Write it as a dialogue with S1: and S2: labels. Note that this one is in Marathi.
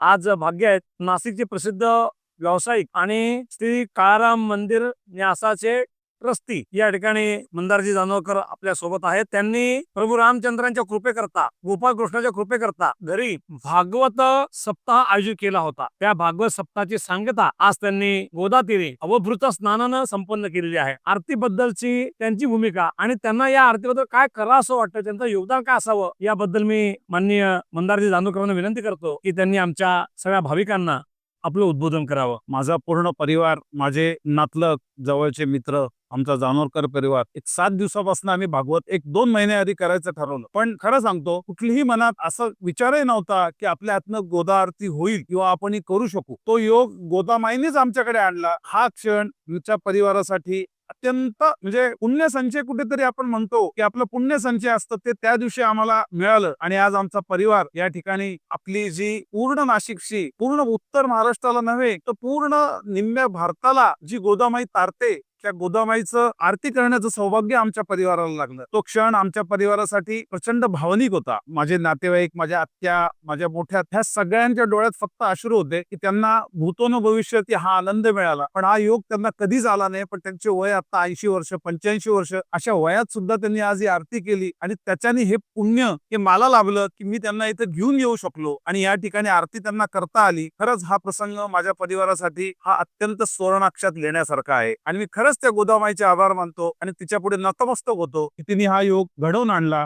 S1: आज भाग्य आहेत. नाशिकचे प्रसिद्ध व्यावसायिक आणि श्री काळाराम मंदिर न्यासाचे ट्रस्टी या ठिकाणी मंदारजी जानोरकर आपल्या सोबत आहेत. त्यांनी प्रभू रामचंद्रांच्या कृपेकरता, गोपाळ कृष्णाच्या कृपेकरता घरी भागवत सप्ताह आयोजित केला होता. त्या भागवत सप्ताहाची सांगता आज त्यांनी गोदातीरी अवभृत स्नानानं संपन्न केलेली आहे. आरतीबद्दलची त्यांची भूमिका आणि त्यांना या आरतीबद्दल काय करावं असं वाटतं, त्यांचं योगदान काय असावं, याबद्दल मी माननीय मंदारजी जानोरकरांना विनंती करतो की त्यांनी आमच्या सगळ्या भाविकांना आपलं उद्बोधन करावं.
S2: माझा पूर्ण परिवार, माझे नातलग, जवळचे मित्र, आमचा जानोरकर परिवार, एक 7 दिवसापासून आम्ही भागवत 1-2 महिने आधी करायचं ठरवलं. पण खरं सांगतो, कुठलीही मनात असा विचारही नव्हता की आपल्या हातनं गोदा आरती होईल किंवा आपण ही करू शकू. तो योग गोदामाईनेच आमच्याकडे आणला. हा क्षण आमच्या परिवारासाठी अत्यंत म्हणजे पुण्यसंचय, कुठेतरी आपण म्हणतो की आपलं पुण्यसंचय असतं, ते त्या दिवशी आम्हाला मिळालं. आणि आज आमचा परिवार या ठिकाणी आपली जी पूर्ण नाशिकची, पूर्ण उत्तर महाराष्ट्राला नव्हे तर पूर्ण निम्म्या भारताला जी गोदामाई तारते, त्या गोदामाईचं आरती करण्याचं सौभाग्य आमच्या परिवाराला लागलं. तो क्षण आमच्या परिवारासाठी प्रचंड भावनिक होता. माझे नातेवाईक, माझ्या आत्या, माझ्या मोठ्या, ह्या सगळ्यांच्या डोळ्यात फक्त अश्रू होते की त्यांना भूतोन भविष्यात हा आनंद मिळाला, पण हा योग त्यांना कधीच आला नाही. पण त्यांचे वय आता 80 वर्ष, 85 वर्ष, अशा वयात सुद्धा त्यांनी आज ही आरती केली आणि त्याच्याने हे पुण्य हे मला लाभलं की मी त्यांना इथे घेऊन येऊ शकलो आणि या ठिकाणी आरती त्यांना करता आली. खरंच हा प्रसंग माझ्या परिवारासाठी हा अत्यंत सुवर्णाक्षरात लेण्यासारखा आहे आणि मी खरंच त्या गोदामाईचे आभार मानतो आणि तिच्या पुढे नतमस्तक होतो की तिने हा योग घडवून आणला.